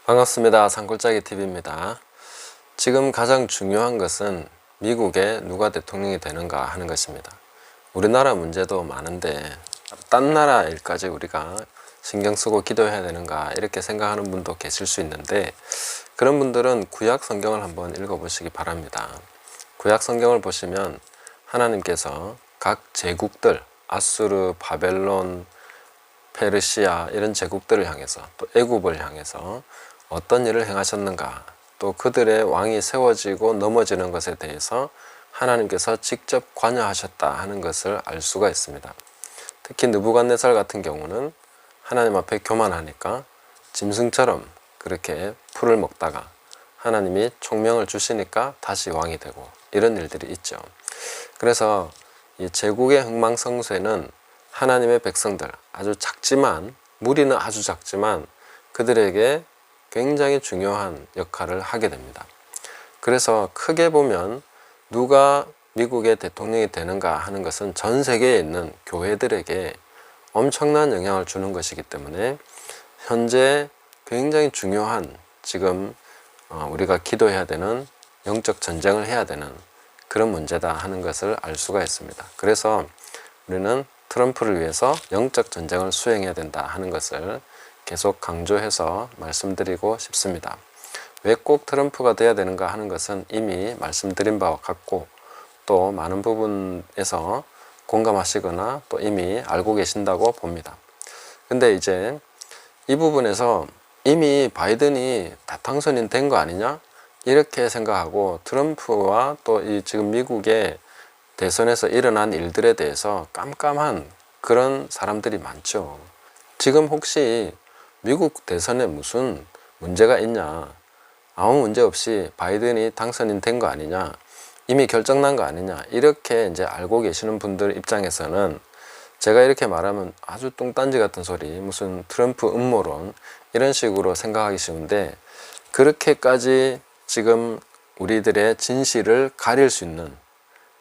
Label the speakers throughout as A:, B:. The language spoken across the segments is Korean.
A: 반갑습니다. 산골짜기 TV입니다. 지금 가장 중요한 것은 미국에 누가 대통령이 되는가 하는 것입니다. 우리나라 문제도 많은데 딴 나라 일까지 우리가 신경 쓰고 기도해야 되는가 이렇게 생각하는 분도 계실 수 있는데, 그런 분들은 구약 성경을 한번 읽어보시기 바랍니다. 구약 성경을 보시면 하나님께서 각 제국들, 아수르, 바벨론, 페르시아 이런 제국들을 향해서, 또 애굽을 향해서 어떤 일을 행하셨는가, 또 그들의 왕이 세워지고 넘어지는 것에 대해서 하나님께서 직접 관여하셨다 하는 것을 알 수가 있습니다. 특히 느부갓네살 같은 경우는 하나님 앞에 교만하니까 짐승처럼 그렇게 풀을 먹다가 하나님이 총명을 주시니까 다시 왕이 되고, 이런 일들이 있죠. 그래서 이 제국의 흥망성쇠는 하나님의 백성들, 아주 작지만, 무리는 아주 작지만 그들에게 굉장히 중요한 역할을 하게 됩니다. 그래서 크게 보면 누가 미국의 대통령이 되는가 하는 것은 전 세계에 있는 교회들에게 엄청난 영향을 주는 것이기 때문에 현재 굉장히 중요한, 지금 우리가 기도해야 되는, 영적 전쟁을 해야 되는 그런 문제다 하는 것을 알 수가 있습니다. 그래서 우리는 트럼프를 위해서 영적 전쟁을 수행해야 된다 하는 것을 계속 강조해서 말씀드리고 싶습니다. 왜 꼭 트럼프가 돼야 되는가 하는 것은 이미 말씀드린 바와 같고, 또 많은 부분에서 공감하시거나 또 이미 알고 계신다고 봅니다. 근데 이제 이 부분에서 이미 바이든이 다 당선이 된 거 아니냐 이렇게 생각하고, 트럼프와 또 이 지금 미국의 대선에서 일어난 일들에 대해서 깜깜한 그런 사람들이 많죠. 지금 혹시 미국 대선에 무슨 문제가 있냐, 아무 문제 없이 바이든이 당선이 된 거 아니냐, 이미 결정난 거 아니냐, 이렇게 이제 알고 계시는 분들 입장에서는 제가 이렇게 말하면 아주 똥딴지 같은 소리, 무슨 트럼프 음모론 이런 식으로 생각하기 쉬운데, 그렇게까지 지금 우리들의 진실을 가릴 수 있는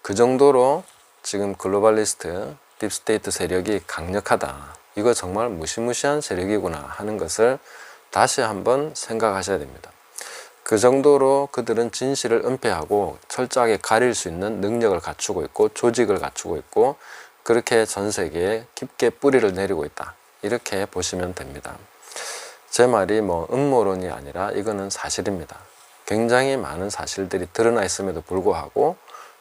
A: 그 정도로 지금 글로벌리스트 딥스테이트 세력이 강력하다, 이거 정말 무시무시한 세력이구나 하는 것을 다시 한번 생각하셔야 됩니다. 그 정도로 그들은 진실을 은폐하고 철저하게 가릴 수 있는 능력을 갖추고 있고, 조직을 갖추고 있고, 그렇게 전 세계에 깊게 뿌리를 내리고 있다, 이렇게 보시면 됩니다. 제 말이 뭐 음모론이 아니라 이거는 사실입니다. 굉장히 많은 사실들이 드러나 있음에도 불구하고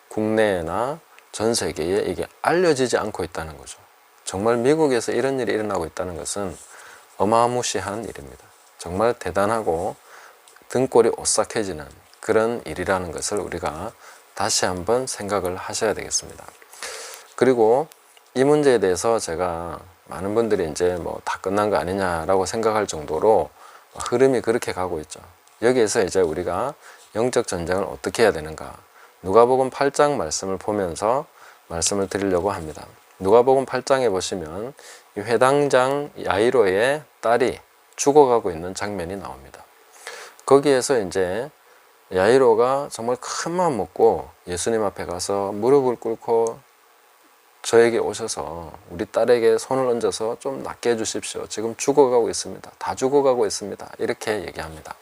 A: 국내나 전 세계에 이게 알려지지 않고 있다는 거죠. 정말 미국에서 이런 일이 일어나고 있다는 것은 어마무시한 일입니다. 정말 대단하고 등골이 오싹해지는 그런 일이라는 것을 우리가 다시 한번 생각을 하셔야 되겠습니다. 그리고 이 문제에 대해서 제가 많은 분들이 이제 뭐 다 끝난 거 아니냐라고 생각할 정도로 흐름이 그렇게 가고 있죠. 여기에서 이제 우리가 영적 전쟁을 어떻게 해야 되는가, 누가복음 8장 말씀을 보면서 말씀을 드리려고 합니다. 누가복음 8장에 보시면 이 회당장 야이로의 딸이 죽어가고 있는 장면이 나옵니다. 거기에서 이제 야이로가 정말 큰 마음 먹고 예수님 앞에 가서 무릎을 꿇고 저에게 오셔서 우리 딸에게 손을 얹어서 좀 낫게 해주십시오. 지금 죽어가고 있습니다. 다 죽어가고 있습니다. 이렇게 얘기합니다.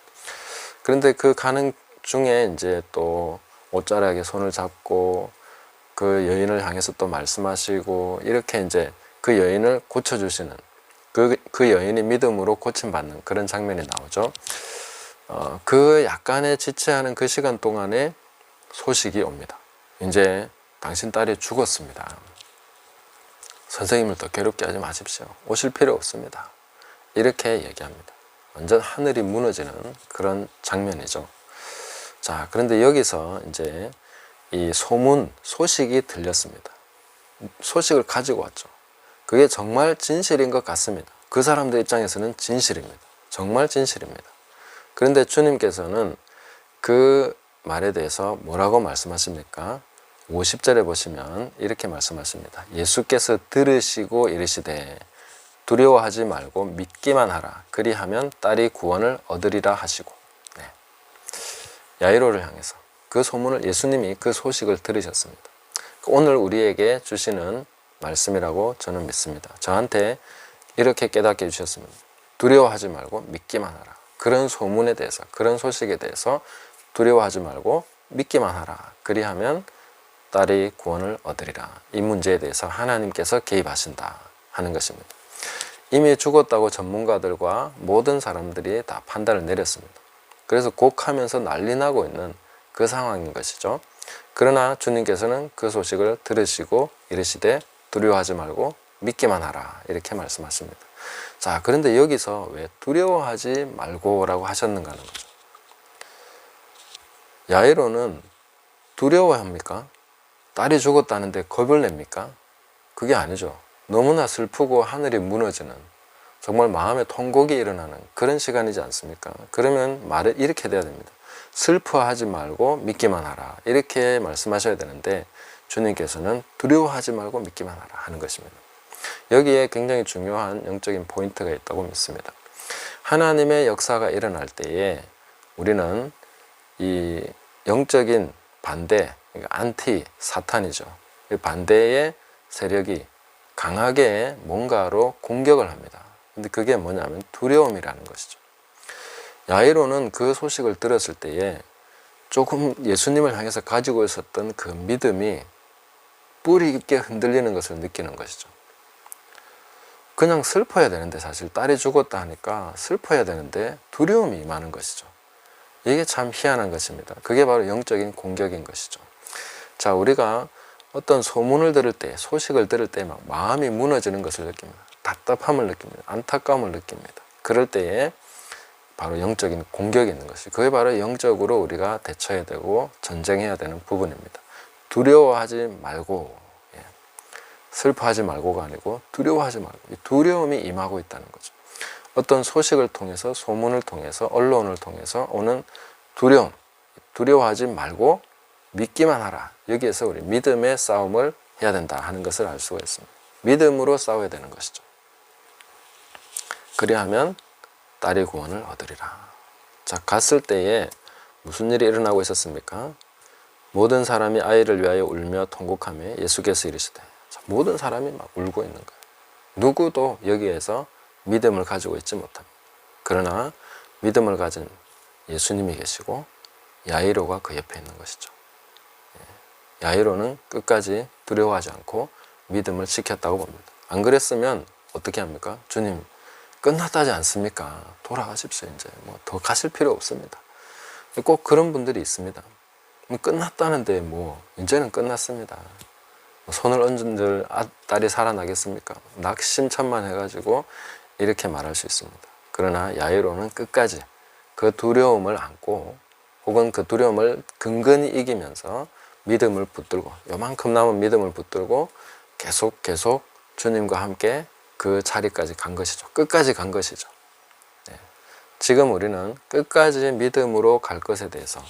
A: 그런데 그 가는 중에 이제 또 옷자락에 손을 잡고 그 여인을 향해서 또 말씀하시고, 이렇게 이제 그 여인을 고쳐주시는, 그 여인이 믿음으로 고침받는 그런 장면이 나오죠. 그 약간의 지체하는 그 시간 동안에 소식이 옵니다. 이제 당신 딸이 죽었습니다. 선생님을 더 괴롭게 하지 마십시오. 오실 필요 없습니다. 이렇게 얘기합니다. 완전 하늘이 무너지는 그런 장면이죠. 자, 그런데 여기서 이제 이 소식이 들렸습니다. 소식을 가지고 왔죠. 그게 정말 진실인 것 같습니다. 그 사람들 입장에서는 진실입니다. 정말 진실입니다. 그런데 주님께서는 그 말에 대해서 뭐라고 말씀하십니까? 50절에 보시면 이렇게 말씀하십니다. 예수께서 들으시고 이르시되 두려워하지 말고 믿기만 하라. 그리하면 딸이 구원을 얻으리라 하시고. 네. 야이로를 향해서 그 소문을, 예수님이 그 소식을 들으셨습니다. 오늘 우리에게 주시는 말씀이라고 저는 믿습니다. 저한테 이렇게 깨닫게 해주셨습니다. 두려워하지 말고 믿기만 하라. 그런 소문에 대해서, 그런 소식에 대해서 두려워하지 말고 믿기만 하라. 그리하면 딸이 구원을 얻으리라. 이 문제에 대해서 하나님께서 개입하신다 하는 것입니다. 이미 죽었다고 전문가들과 모든 사람들이 다 판단을 내렸습니다. 그래서 곡하면서 난리 나고 있는 그 상황인 것이죠. 그러나 주님께서는 그 소식을 들으시고 이르시되 두려워하지 말고 믿기만 하라 이렇게 말씀하십니다. 자, 그런데 여기서 왜 두려워하지 말고 라고 하셨는가 하는 거죠. 야이로는 두려워합니까? 딸이 죽었다는데 겁을 냅니까? 그게 아니죠. 너무나 슬프고 하늘이 무너지는, 정말 마음의 통곡이 일어나는 그런 시간이지 않습니까? 그러면 말을 이렇게 돼야 됩니다. 슬퍼하지 말고 믿기만 하라 이렇게 말씀하셔야 되는데 주님께서는 두려워하지 말고 믿기만 하라 하는 것입니다. 여기에 굉장히 중요한 영적인 포인트가 있다고 믿습니다. 하나님의 역사가 일어날 때에 우리는 이 영적인 반대, 그러니까 안티 사탄이죠. 이 반대의 세력이 강하게 뭔가로 공격을 합니다. 근데 그게 뭐냐면 두려움이라는 것이죠. 야이로는 그 소식을 들었을 때에 조금 예수님을 향해서 가지고 있었던 그 믿음이 뿌리 깊게 흔들리는 것을 느끼는 것이죠. 그냥 슬퍼야 되는데, 사실 딸이 죽었다 하니까 슬퍼야 되는데 두려움이 임하는 것이죠. 이게 참 희한한 것입니다. 그게 바로 영적인 공격인 것이죠. 자, 우리가 어떤 소문을 들을 때, 소식을 들을 때 막 마음이 무너지는 것을 느낍니다. 답답함을 느낍니다. 안타까움을 느낍니다. 그럴 때에 바로 영적인 공격이 있는 것이, 그게 바로 영적으로 우리가 대처해야 되고 전쟁해야 되는 부분입니다. 두려워하지 말고, 슬퍼하지 말고가 아니고 두려워하지 말고, 이 두려움이 임하고 있다는 거죠. 어떤 소식을 통해서, 소문을 통해서, 언론을 통해서 오는 두려움, 두려워하지 말고 믿기만 하라. 여기에서 우리 믿음의 싸움을 해야 된다 하는 것을 알 수가 있습니다. 믿음으로 싸워야 되는 것이죠. 그리하면 딸이 구원을 얻으리라. 자, 갔을 때에 무슨 일이 일어나고 있었습니까? 모든 사람이 아이를 위하여 울며 통곡하며 예수께서 이르시되, 모든 사람이 막 울고 있는 거예요. 누구도 여기에서 믿음을 가지고 있지 못합니다. 그러나 믿음을 가진 예수님이 계시고 야이로가 그 옆에 있는 것이죠. 야이로는 끝까지 두려워하지 않고 믿음을 지켰다고 봅니다. 안 그랬으면 어떻게 합니까? 주님, 끝났다지 않습니까? 돌아가십시오. 이제 뭐 더 가실 필요 없습니다. 꼭 그런 분들이 있습니다. 끝났다는데 뭐 이제는 끝났습니다. 손을 얹은들 딸이 살아나겠습니까? 낙심천만해가지고 이렇게 말할 수 있습니다. 그러나 야이로는 끝까지 그 두려움을 안고, 혹은 그 두려움을 근근히 이기면서 믿음을 붙들고, 요만큼 남은 믿음을 붙들고 계속 주님과 함께 그 자리까지 간 것이죠. 끝까지 간 것이죠. 지금 우리는 끝까지 믿음으로 갈 것에 대해서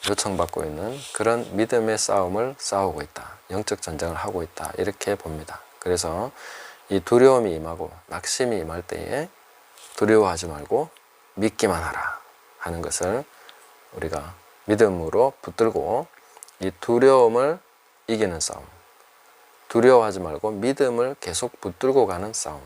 A: 요청받고 있는 그런 믿음의 싸움을 싸우고 있다. 영적 전쟁을 하고 있다. 이렇게 봅니다. 그래서 이 두려움이 임하고 낙심이 임할 때에 두려워하지 말고 믿기만 하라 하는 것을 우리가 믿음으로 붙들고, 이 두려움을 이기는 싸움, 두려워하지 말고 믿음을 계속 붙들고 가는 싸움,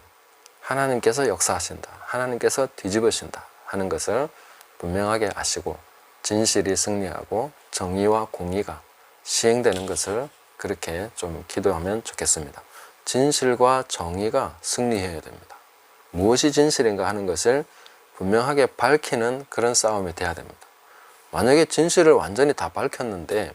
A: 하나님께서 역사하신다, 하나님께서 뒤집으신다 하는 것을 분명하게 아시고 진실이 승리하고 정의와 공의가 시행되는 것을 그렇게 좀 기도하면 좋겠습니다. 진실과 정의가 승리해야 됩니다. 무엇이 진실인가 하는 것을 분명하게 밝히는 그런 싸움이 돼야 됩니다. 만약에 진실을 완전히 다 밝혔는데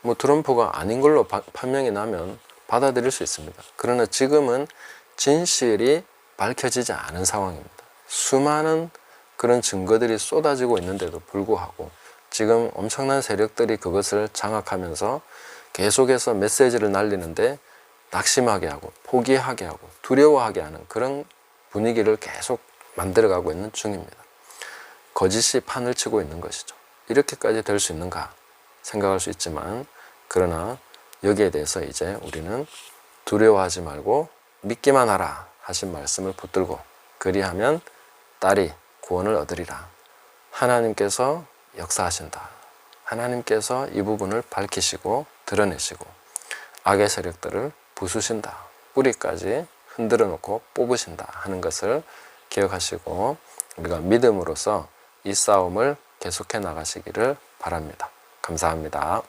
A: 뭐 트럼프가 아닌 걸로 판명이 나면 받아들일 수 있습니다. 그러나 지금은 진실이 밝혀지지 않은 상황입니다. 수많은 그런 증거들이 쏟아지고 있는데도 불구하고 지금 엄청난 세력들이 그것을 장악하면서 계속해서 메시지를 날리는데 낙심하게 하고 포기하게 하고 두려워하게 하는 그런 분위기를 계속 만들어가고 있는 중입니다. 거짓이 판을 치고 있는 것이죠. 이렇게까지 될 수 있는가 생각할 수 있지만, 그러나 여기에 대해서 이제 우리는 두려워하지 말고 믿기만 하라 하신 말씀을 붙들고, 그리하면 딸이 구원을 얻으리라. 하나님께서 역사하신다. 하나님께서 이 부분을 밝히시고 드러내시고 악의 세력들을 부수신다. 뿌리까지 흔들어 놓고 뽑으신다 하는 것을 기억하시고, 우리가 믿음으로써 이 싸움을 계속해 나가시기를 바랍니다. 감사합니다.